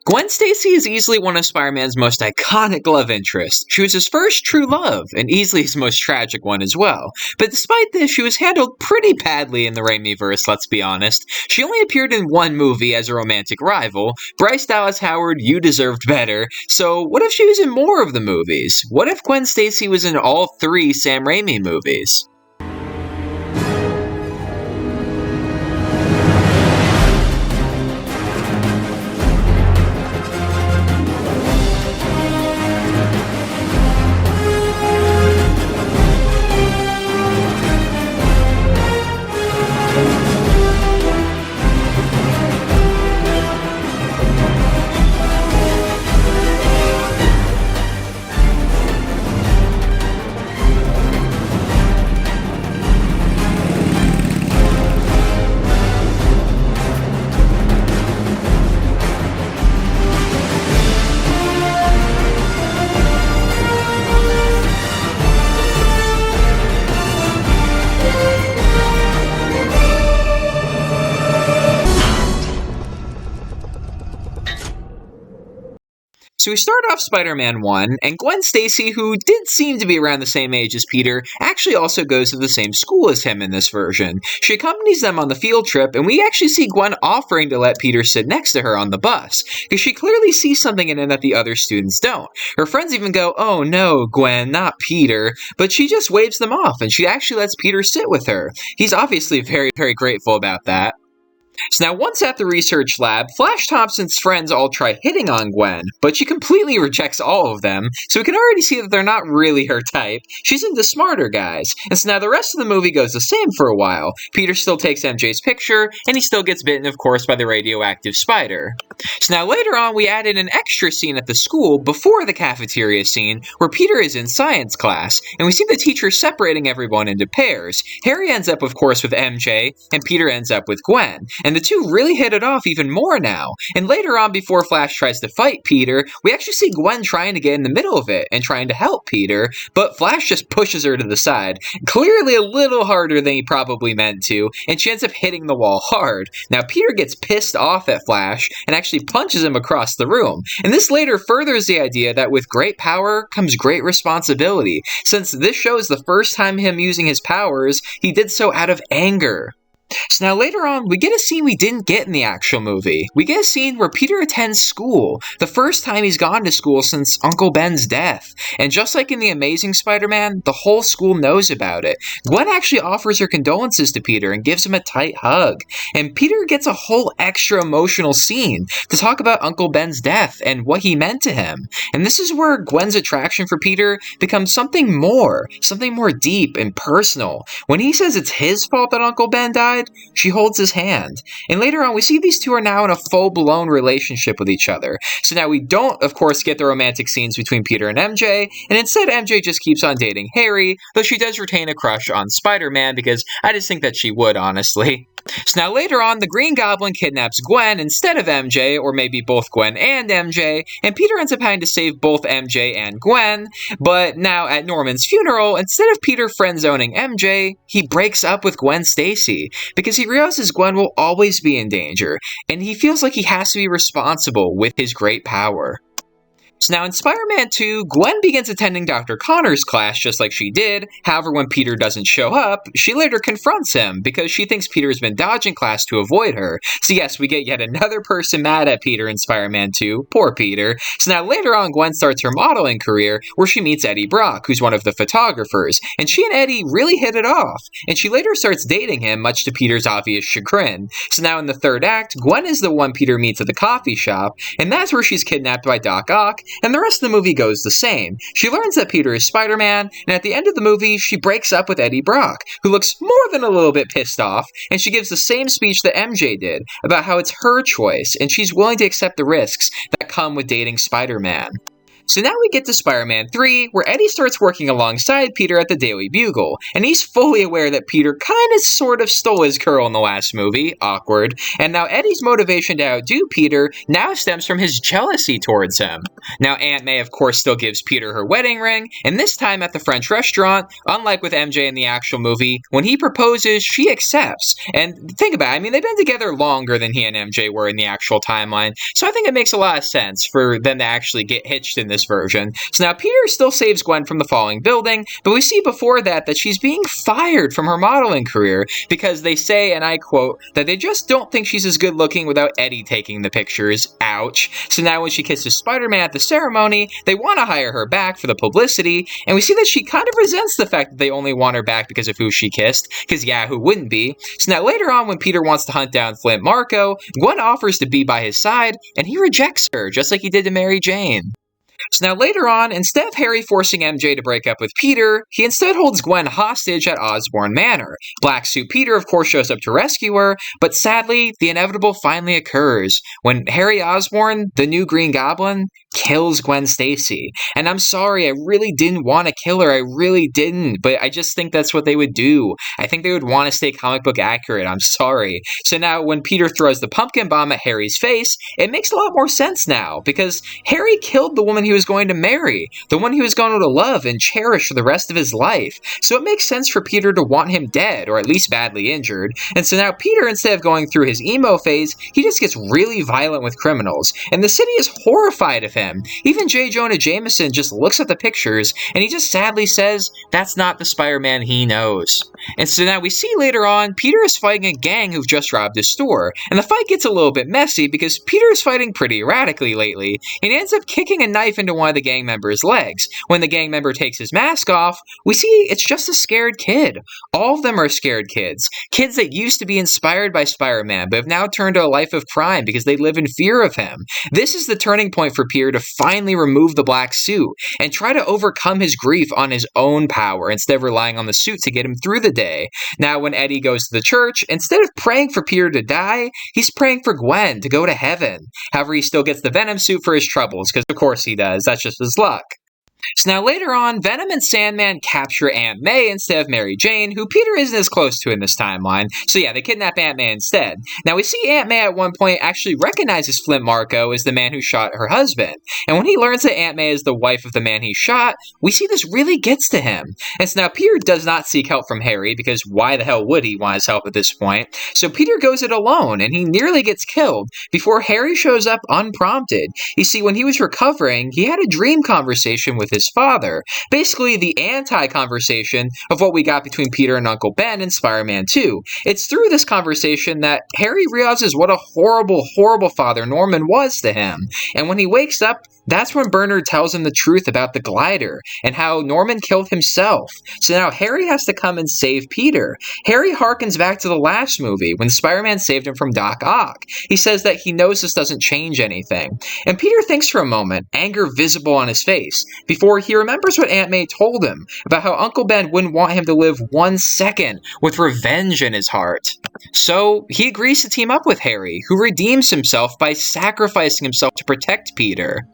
Gwen Stacy is easily one of Spider-Man's most iconic love interests. She was his first true love, and easily his most tragic one as well. But despite this, she was handled pretty badly in the Raimi-verse, let's be honest. She only appeared in one movie as a romantic rival. Bryce Dallas Howard, you deserved better. So what if she was in more of the movies? What if Gwen Stacy was in all 3 Sam Raimi movies? So we start off Spider-Man 1, and Gwen Stacy, who did seem to be around the same age as Peter, actually also goes to the same school as him in this version. She accompanies them on the field trip, and we actually see Gwen offering to let Peter sit next to her on the bus, because she clearly sees something in him that the other students don't. Her friends even go, "Oh no, Gwen, not Peter," but she just waves them off, and she actually lets Peter sit with her. He's obviously very, very grateful about that. So now once at the research lab, Flash Thompson's friends all try hitting on Gwen, but she completely rejects all of them, so we can already see that they're not really her type. She's into smarter guys. And so now the rest of the movie goes the same for a while. Peter still takes MJ's picture, and he still gets bitten, of course, by the radioactive spider. So now later on, we added an extra scene at the school before the cafeteria scene, where Peter is in science class, and we see the teacher separating everyone into pairs. Harry ends up, of course, with MJ, and Peter ends up with Gwen. And the two really hit it off even more now. And later on, before Flash tries to fight Peter, we actually see Gwen trying to get in the middle of it and trying to help Peter, but Flash just pushes her to the side, clearly a little harder than he probably meant to, and she ends up hitting the wall hard. Now Peter gets pissed off at Flash and actually punches him across the room. And this later furthers the idea that with great power comes great responsibility, since this shows the first time him using his powers, he did so out of anger. So now later on, we get a scene we didn't get in the actual movie. We get a scene where Peter attends school, the first time he's gone to school since Uncle Ben's death. And just like in The Amazing Spider-Man, the whole school knows about it. Gwen actually offers her condolences to Peter and gives him a tight hug. And Peter gets a whole extra emotional scene to talk about Uncle Ben's death and what he meant to him. And this is where Gwen's attraction for Peter becomes something more deep and personal. When he says it's his fault that Uncle Ben died, she holds his hand. And later on, we see these two are now in a full-blown relationship with each other. So now we don't, of course, get the romantic scenes between Peter and MJ, and instead MJ just keeps on dating Harry, though she does retain a crush on Spider-Man, because I just think that she would, honestly. So now later on, the Green Goblin kidnaps Gwen instead of MJ, or maybe both Gwen and MJ, and Peter ends up having to save both MJ and Gwen. But now at Norman's funeral, instead of Peter friend-zoning MJ, he breaks up with Gwen Stacy, because he realizes Gwen will always be in danger, and he feels like he has to be responsible with his great power. So now in Spider-Man 2, Gwen begins attending Dr. Connor's class just like she did. However, when Peter doesn't show up, she later confronts him because she thinks Peter's been dodging class to avoid her. So yes, we get yet another person mad at Peter in Spider-Man 2. Poor Peter. So now later on, Gwen starts her modeling career where she meets Eddie Brock, who's one of the photographers. And she and Eddie really hit it off. And she later starts dating him, much to Peter's obvious chagrin. So now in the third act, Gwen is the one Peter meets at the coffee shop, and that's where she's kidnapped by Doc Ock. And the rest of the movie goes the same. She learns that Peter is Spider-Man, and at the end of the movie, she breaks up with Eddie Brock, who looks more than a little bit pissed off, and she gives the same speech that MJ did, about how it's her choice, and she's willing to accept the risks that come with dating Spider-Man. So now we get to Spider-Man 3, where Eddie starts working alongside Peter at the Daily Bugle, and he's fully aware that Peter kinda sort of stole his curl in the last movie, awkward, and now Eddie's motivation to outdo Peter now stems from his jealousy towards him. Now Aunt May of course still gives Peter her wedding ring, and this time at the French restaurant, unlike with MJ in the actual movie, when he proposes, she accepts. And think about it, I mean, they've been together longer than he and MJ were in the actual timeline, so I think it makes a lot of sense for them to actually get hitched in this version. So now Peter still saves Gwen from the falling building, but we see before that she's being fired from her modeling career because they say, and I quote, that they just don't think she's as good looking without Eddie taking the pictures. Ouch. So now when she kisses Spider-Man at the ceremony, they want to hire her back for the publicity, and we see that she kind of resents the fact that they only want her back because of who she kissed, because yeah, who wouldn't be? So now later on when Peter wants to hunt down Flint Marko, Gwen offers to be by his side, and he rejects her, just like he did to Mary Jane. So now later on, instead of Harry forcing MJ to break up with Peter, he instead holds Gwen hostage at Osborn Manor. Black Suit Peter of course shows up to rescue her, but sadly, the inevitable finally occurs when Harry Osborn, the new Green Goblin, kills Gwen Stacy. And I'm sorry, I really didn't want to kill her, I really didn't, but I just think that's what they would do. I think they would want to stay comic book accurate, I'm sorry. So now when Peter throws the pumpkin bomb at Harry's face, it makes a lot more sense now, because Harry killed the woman he was going to marry, the one he was going to love and cherish for the rest of his life. So it makes sense for Peter to want him dead, or at least badly injured. And so now Peter, instead of going through his emo phase, he just gets really violent with criminals. And the city is horrified of him. Even J. Jonah Jameson just looks at the pictures, and he just sadly says, that's not the Spider-Man he knows. And so now we see later on, Peter is fighting a gang who've just robbed his store. And the fight gets a little bit messy because Peter is fighting pretty erratically lately, and he ends up kicking a knife into one of the gang member's legs. When the gang member takes his mask off, we see it's just a scared kid. All of them are scared kids. Kids that used to be inspired by Spider-Man, but have now turned to a life of crime because they live in fear of him. This is the turning point for Peter to finally remove the black suit and try to overcome his grief on his own power instead of relying on the suit to get him through the day. Now when Eddie goes to the church, instead of praying for Peter to die, he's praying for Gwen to go to heaven. However, he still gets the Venom suit for his troubles, because of course he does, that's just his luck. So now later on, Venom and Sandman capture Aunt May instead of Mary Jane, who Peter isn't as close to in this timeline. So yeah, they kidnap Aunt May instead. Now we see Aunt May at one point actually recognizes Flint Marko as the man who shot her husband. And when he learns that Aunt May is the wife of the man he shot, we see this really gets to him. And so now Peter does not seek help from Harry, because why the hell would he want his help at this point? So Peter goes it alone, and he nearly gets killed before Harry shows up unprompted. You see, when he was recovering, he had a dream conversation with his father. Basically, the anti-conversation of what we got between Peter and Uncle Ben in Spider-Man 2. It's through this conversation that Harry realizes what a horrible, horrible father Norman was to him. And when he wakes up, that's when Bernard tells him the truth about the glider and how Norman killed himself. So now Harry has to come and save Peter. Harry harkens back to the last movie when Spider-Man saved him from Doc Ock. He says that he knows this doesn't change anything. And Peter thinks for a moment, anger visible on his face, before he remembers what Aunt May told him about how Uncle Ben wouldn't want him to live 1 second with revenge in his heart. So he agrees to team up with Harry, who redeems himself by sacrificing himself to protect Peter.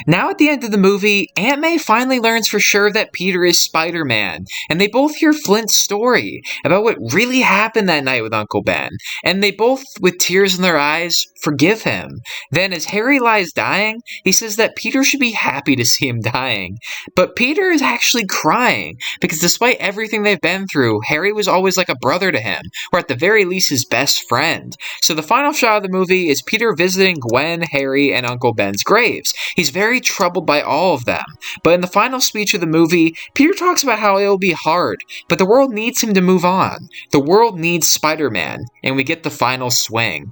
Now at the end of the movie, Aunt May finally learns for sure that Peter is Spider-Man, and they both hear Flint's story about what really happened that night with Uncle Ben, and they both, with tears in their eyes, forgive him. Then as Harry lies dying, he says that Peter should be happy to see him dying. But Peter is actually crying, because despite everything they've been through, Harry was always like a brother to him, or at the very least his best friend. So the final shot of the movie is Peter visiting Gwen, Harry, and Uncle Ben's graves. He's very troubled by all of them. But in the final speech of the movie, Peter talks about how it will be hard, but the world needs him to move on. The world needs Spider-Man, and we get the final swing.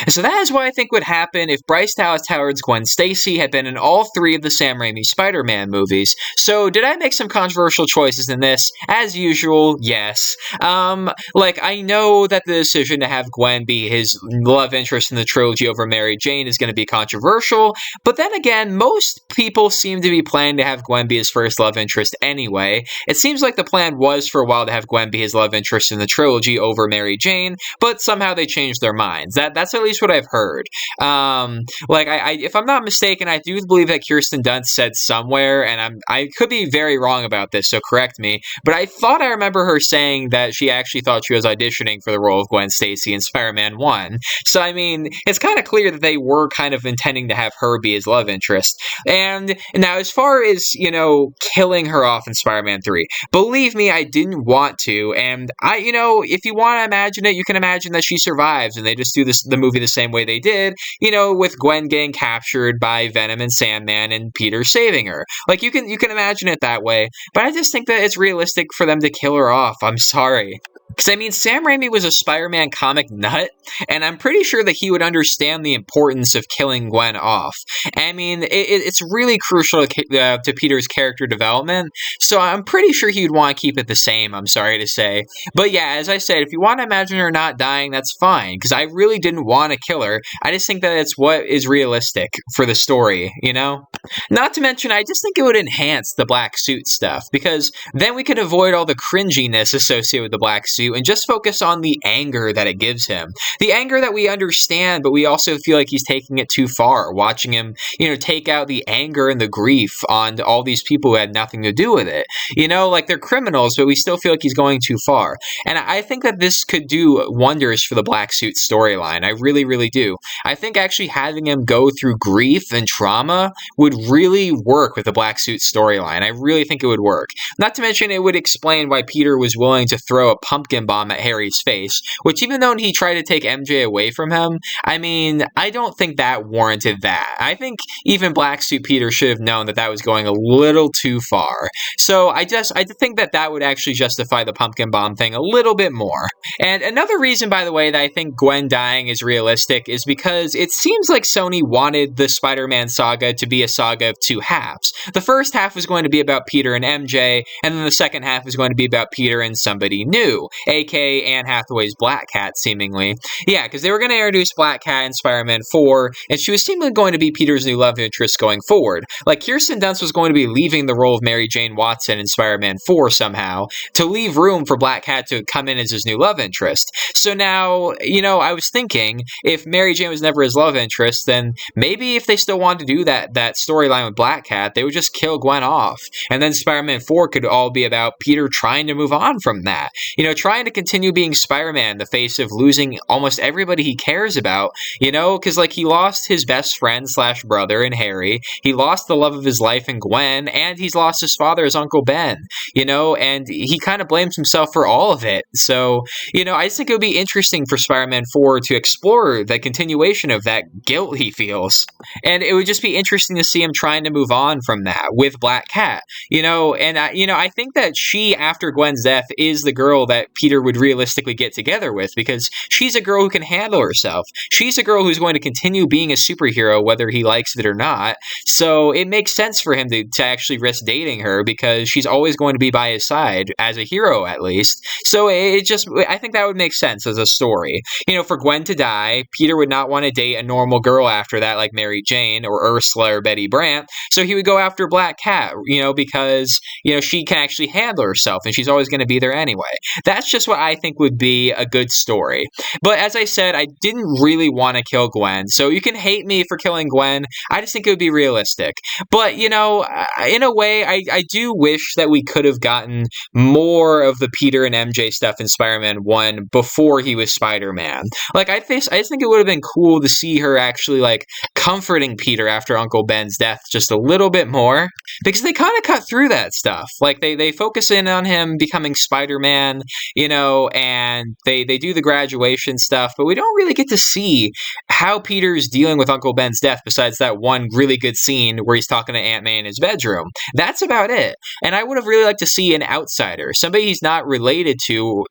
So that is what I think would happen if Bryce Dallas Howard's Gwen Stacy had been in all 3 of the Sam Raimi Spider-Man movies. So did I make some controversial choices in this? As usual, yes. I know that the decision to have Gwen be his love interest in the trilogy over Mary Jane is going to be controversial, but then again, most people seem to be planning to have Gwen be his first love interest anyway. It seems like the plan was for a while to have Gwen be his love interest in the trilogy over Mary Jane, but somehow they changed their minds. That's at least what I've heard. Like, if I'm not mistaken, I do believe that Kirsten Dunst said somewhere, and I could be very wrong about this, so correct me, but I thought I remember her saying that she actually thought she was auditioning for the role of Gwen Stacy in Spider-Man 1. So, I mean, it's kind of clear that they were kind of intending to have her be his love interest. And now, as far as, you know, killing her off in Spider-Man 3, believe me, I didn't want to, and you know, if you want to imagine it, you can imagine that she survives, and they just do the movie the same way they did, you know, with Gwen getting captured by Venom and Sandman and Peter saving her. Like, you can imagine it that way, but I just think that it's realistic for them to kill her off. I'm sorry. Because, I mean, Sam Raimi was a Spider-Man comic nut, and I'm pretty sure that he would understand the importance of killing Gwen off. I mean, it's really crucial to Peter's character development, so I'm pretty sure he would want to keep it the same, I'm sorry to say. But yeah, as I said, if you want to imagine her not dying, that's fine, because I really didn't want to kill her. I just think that it's what is realistic for the story, you know? Not to mention, I just think it would enhance the black suit stuff, because then we could avoid all the cringiness associated with the black suit and just focus on the anger that it gives him. The anger that we understand, but we also feel like he's taking it too far, watching him, you know, take out the anger and the grief on all these people who had nothing to do with it. You know, like, they're criminals, but we still feel like he's going too far. And I think that this could do wonders for the black suit storyline. I really, really do. I think actually having him go through grief and trauma would really work with the black suit storyline. I really think it would work. Not to mention, it would explain why Peter was willing to throw a pumpkin bomb at Harry's face, which, even though he tried to take MJ away from him, I mean, I don't think that warranted that. I think even Black Suit Peter should have known that that was going a little too far. So I think that would actually justify the pumpkin bomb thing a little bit more. And another reason, by the way, that I think Gwen dying is realistic is because it seems like Sony wanted the Spider-Man saga to be a saga of two halves. The first half was going to be about Peter and MJ, and then the second half was going to be about Peter and somebody new, aka Anne Hathaway's Black Cat, seemingly. Yeah, because they were going to introduce Black Cat in Spider-Man 4, and she was seemingly going to be Peter's new love interest going forward. Like, Kirsten Dunst was going to be leaving the role of Mary Jane Watson in Spider-Man 4 somehow, to leave room for Black Cat to come in as his new love interest. So now, you know, I was thinking, if Mary Jane was never his love interest, then maybe if they still wanted to do that storyline with Black Cat, they would just kill Gwen off. And then Spider-Man 4 could all be about Peter trying to move on from that. You know, trying to continue being Spider-Man in the face of losing almost everybody he cares about, you know, because, like, he lost his best friend / brother in Harry, he lost the love of his life in Gwen, and he's lost his father as Uncle Ben, you know, and he kind of blames himself for all of it. So, you know, I just think it would be interesting for Spider-Man 4 to explore the continuation of that guilt he feels. And it would just be interesting to see him trying to move on from that with Black Cat, you know, and, you know, I think that she, after Gwen's death, is the girl that Peter would realistically get together with, because she's a girl who can handle herself. She's a girl who's going to continue being a superhero whether he likes it or not. So it makes sense for him to actually risk dating her, because she's always going to be by his side, as a hero at least. So I think that would make sense as a story. You know, for Gwen to die, Peter would not want to date a normal girl after that, like Mary Jane or Ursula or Betty Brant. So he would go after Black Cat, you know, because, you know, she can actually handle herself and she's always going to be there anyway. That's just what I think would be a good story. But as I said, I didn't really want to kill Gwen, so you can hate me for killing Gwen. I just think it would be realistic. But, you know, in a way, I do wish that we could have gotten more of the Peter and MJ stuff in Spider-Man 1 before he was Spider-Man. Like, I just think it would have been cool to see her actually, like, comforting Peter after Uncle Ben's death just a little bit more, because they kind of cut through that stuff. Like, they focus in on him becoming Spider-Man, you know, and they do the graduation stuff, but we don't really get to see how Peter's dealing with Uncle Ben's death besides that one really good scene where he's talking to Aunt May in his bedroom. That's about it. And I would have really liked to see an outsider, somebody he's not related to,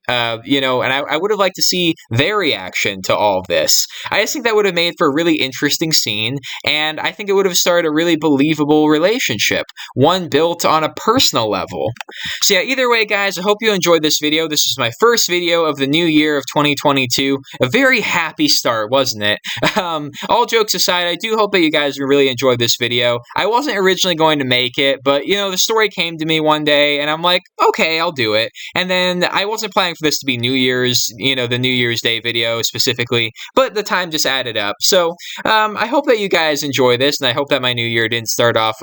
you know, and I would have liked to see their reaction to all of this. I just think that would have made for a really interesting scene, and I think it would have started a really believable relationship, one built on a personal level. So yeah, either way, guys, I hope you enjoyed this video. This is my first video of the new year of 2022. A very happy start, wasn't it? All jokes aside, I do hope that you guys really enjoyed this video. I wasn't originally going to make it, but, you know, the story came to me one day, and I'm like, okay, I'll do it. And then I wasn't planning for this to be New Year's, you know, the New Year's Day video specifically, but the time just added up. So, I hope that you guys enjoy this, and I hope that my new year didn't start off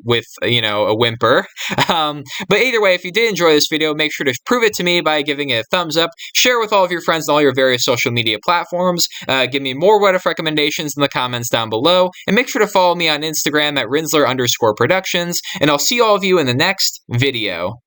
with, you know, a whimper. But either way, if you did enjoy this video, make sure to prove it to me by giving it a thumbs up, share with all of your friends on all your various social media platforms, give me more what if recommendations in the comments down below, and make sure to follow me on Instagram at Rinzler_productions, and I'll see all of you in the next video.